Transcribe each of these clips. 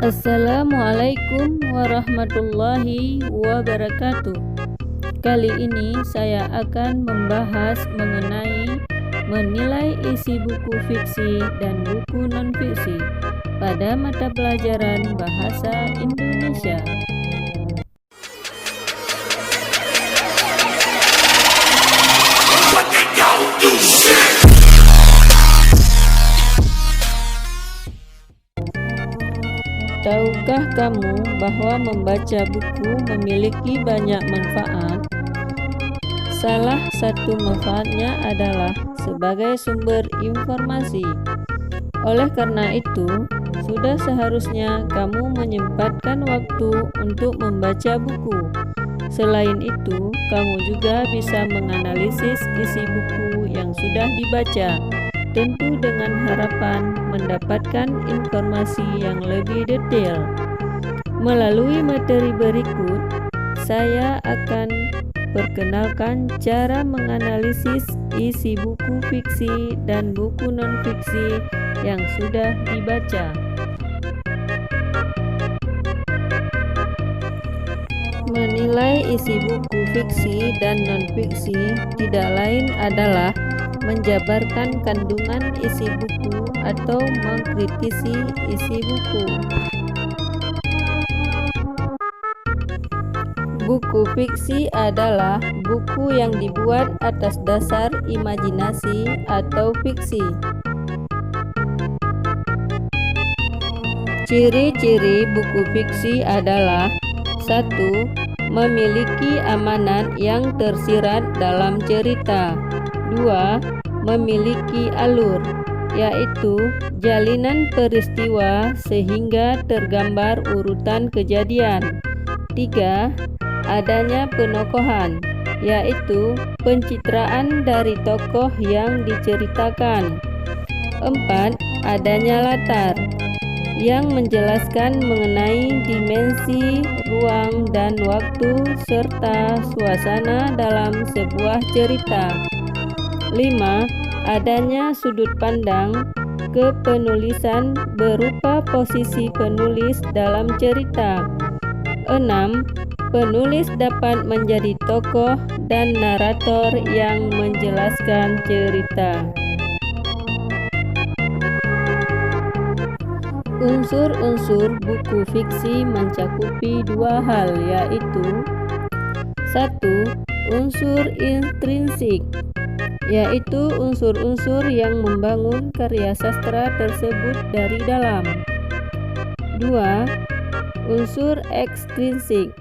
Assalamualaikum warahmatullahi wabarakatuh. Kali ini saya akan membahas mengenai menilai isi buku fiksi dan buku non-fiksi pada mata pelajaran Bahasa Indonesia. Tahukah kamu bahwa membaca buku memiliki banyak manfaat? Salah satu manfaatnya adalah sebagai sumber informasi. Oleh karena itu, sudah seharusnya kamu menyempatkan waktu untuk membaca buku. Selain itu, kamu juga bisa menganalisis isi buku yang sudah dibaca, tentu dengan harapan mendapatkan informasi yang lebih detail. Melalui materi berikut, saya akan perkenalkan cara menganalisis isi buku fiksi dan buku non-fiksi yang sudah dibaca. Menilai isi buku fiksi dan non-fiksi tidak lain adalah menjabarkan kandungan isi buku atau mengkritisi isi buku. Buku fiksi adalah buku yang dibuat atas dasar imajinasi atau fiksi. Ciri-ciri buku fiksi adalah: 1. Memiliki amanat yang tersirat dalam cerita. 2. Memiliki alur, yaitu jalinan peristiwa sehingga tergambar urutan kejadian. 3. Adanya penokohan, yaitu pencitraan dari tokoh yang diceritakan. 4. Adanya latar, yang menjelaskan mengenai dimensi, ruang, dan waktu serta suasana dalam sebuah cerita. 5. Adanya sudut pandang kepenulisan berupa posisi penulis dalam cerita. 6. Penulis dapat menjadi tokoh dan narator yang menjelaskan cerita. Unsur-unsur buku fiksi mencakupi dua hal, yaitu: 1. Unsur intrinsik, yaitu unsur-unsur yang membangun karya sastra tersebut dari dalam. 2. Unsur ekstrinsik,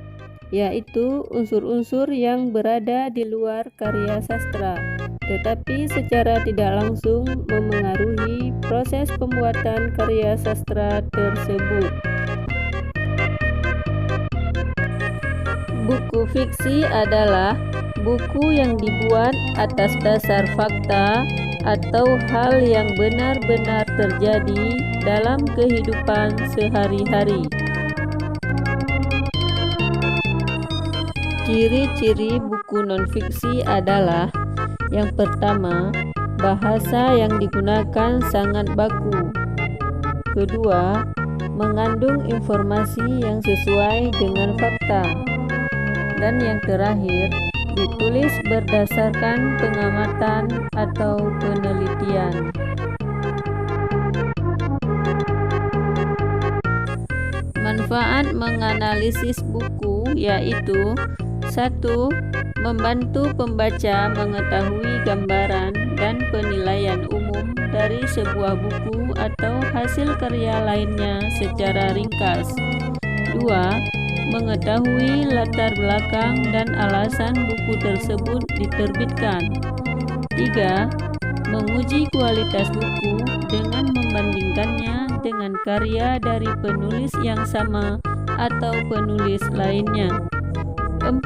yaitu unsur-unsur yang berada di luar karya sastra, tetapi secara tidak langsung memengaruhi proses pembuatan karya sastra tersebut. Buku fiksi adalah buku yang dibuat atas dasar fakta atau hal yang benar-benar terjadi dalam kehidupan sehari-hari. Ciri-ciri buku non-fiksi adalah: yang pertama, bahasa yang digunakan sangat baku. Kedua, mengandung informasi yang sesuai dengan fakta. Dan yang terakhir, ditulis berdasarkan pengamatan atau penelitian. Manfaat menganalisis buku yaitu: 1. Membantu pembaca mengetahui gambaran dan penilaian umum dari sebuah buku atau hasil karya lainnya secara ringkas. 2. Mengetahui latar belakang dan alasan buku tersebut diterbitkan. 3. Menguji kualitas buku dengan membandingkannya dengan karya dari penulis yang sama atau penulis lainnya. 4.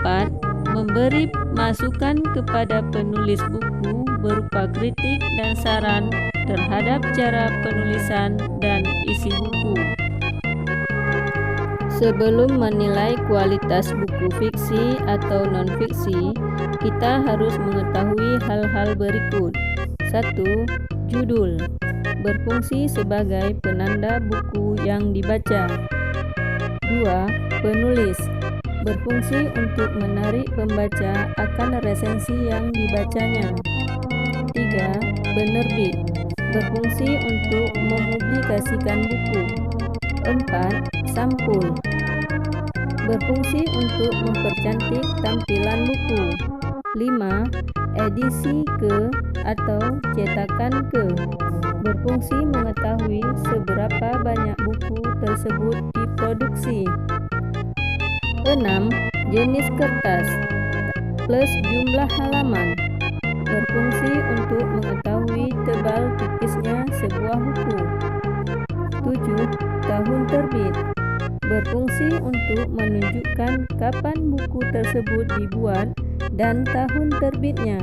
Memberi masukan kepada penulis buku berupa kritik dan saran terhadap cara penulisan dan isi buku. Sebelum menilai kualitas buku fiksi atau non-fiksi, kita harus mengetahui hal-hal berikut. 1. Judul berfungsi sebagai penanda buku yang dibaca. 2. Penulis berfungsi untuk menarik pembaca akan resensi yang dibacanya. 3. Penerbit berfungsi untuk mempublikasikan buku. 4. Sampul berfungsi untuk mempercantik tampilan buku. 5. Edisi ke atau cetakan ke berfungsi mengetahui seberapa banyak buku tersebut diproduksi. 6. Jenis kertas plus jumlah halaman berfungsi untuk mengetahui tebal tipisnya sebuah buku. 7. Tahun terbit berfungsi untuk menunjukkan kapan buku tersebut dibuat dan tahun terbitnya.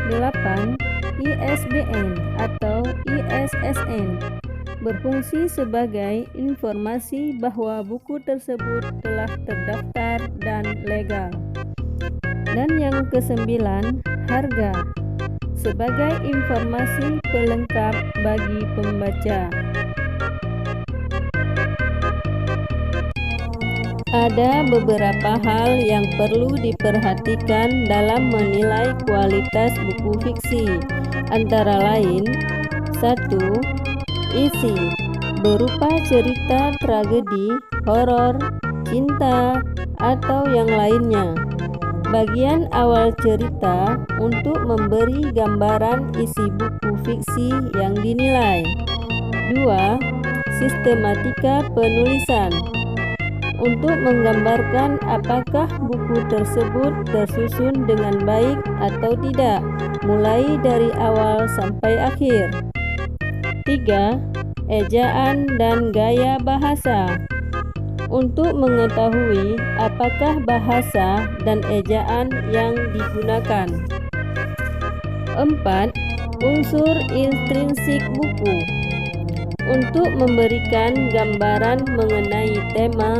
8. ISBN atau ISSN berfungsi sebagai informasi bahwa buku tersebut telah terdaftar dan legal. Dan yang ke-9, harga sebagai informasi pelengkap bagi pembaca. Ada beberapa hal yang perlu diperhatikan dalam menilai kualitas buku fiksi, antara lain: 1. Isi berupa cerita tragedi, horor, cinta, atau yang lainnya. Bagian awal cerita untuk memberi gambaran isi buku fiksi yang dinilai. 2. Sistematika penulisan untuk menggambarkan apakah buku tersebut tersusun dengan baik atau tidak, mulai dari awal sampai akhir. 3. Ejaan dan gaya bahasa untuk mengetahui apakah bahasa dan ejaan yang digunakan. 4. Unsur intrinsik buku untuk memberikan gambaran mengenai tema,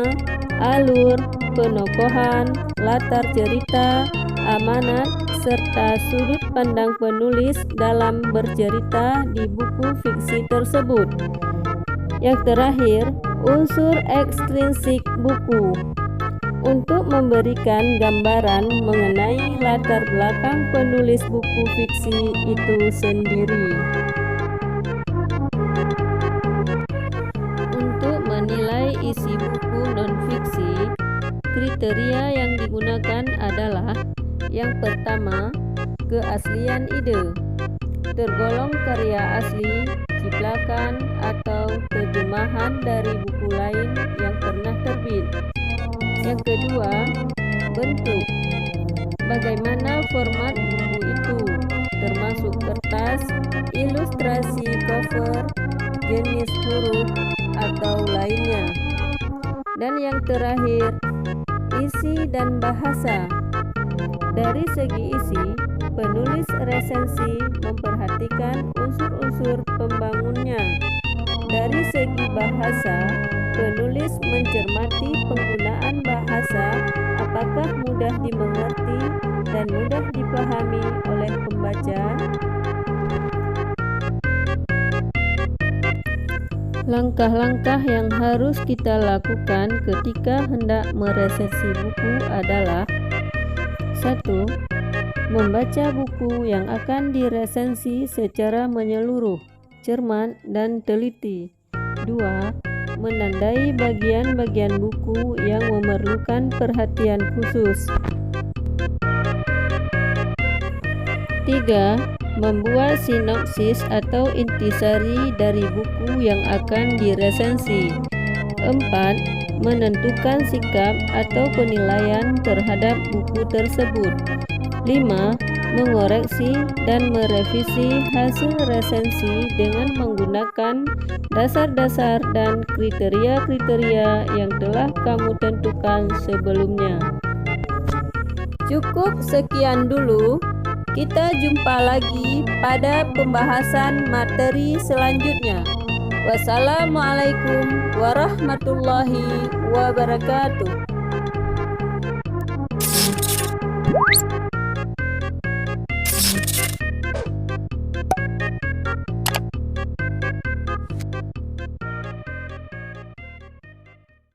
alur, penokohan, latar cerita, amanat, serta sudut pandang penulis dalam bercerita di buku fiksi tersebut. Yang terakhir, unsur ekstrinsik buku untuk memberikan gambaran mengenai latar belakang penulis buku fiksi itu sendiri. Menilai isi buku non-fiksi, kriteria yang digunakan adalah: yang pertama, keaslian ide, tergolong karya asli, ciplakan, atau terjemahan dari buku lain yang pernah terbit. Yang kedua, bentuk, bagaimana format buku itu, termasuk kertas, ilustrasi cover, jenis huruf, atau lainnya. Dan yang terakhir, isi dan bahasa. Dari segi isi, penulis resensi memperhatikan unsur-unsur pembangunnya. Dari segi bahasa, penulis mencermati penggunaan bahasa, apakah mudah dimengerti dan mudah dipahami oleh pembaca. Langkah-langkah yang harus kita lakukan ketika hendak meresensi buku adalah: 1. Membaca buku yang akan diresensi secara menyeluruh, cermat, dan teliti. 2. Menandai bagian-bagian buku yang memerlukan perhatian khusus. 3. Membuat sinopsis atau intisari dari buku yang akan diresensi. 4. Menentukan sikap atau penilaian terhadap buku tersebut. 5. Mengoreksi dan merevisi hasil resensi dengan menggunakan dasar-dasar dan kriteria-kriteria yang telah kamu tentukan sebelumnya. Cukup sekian dulu. Kita jumpa lagi pada pembahasan materi selanjutnya. Wassalamualaikum warahmatullahi wabarakatuh.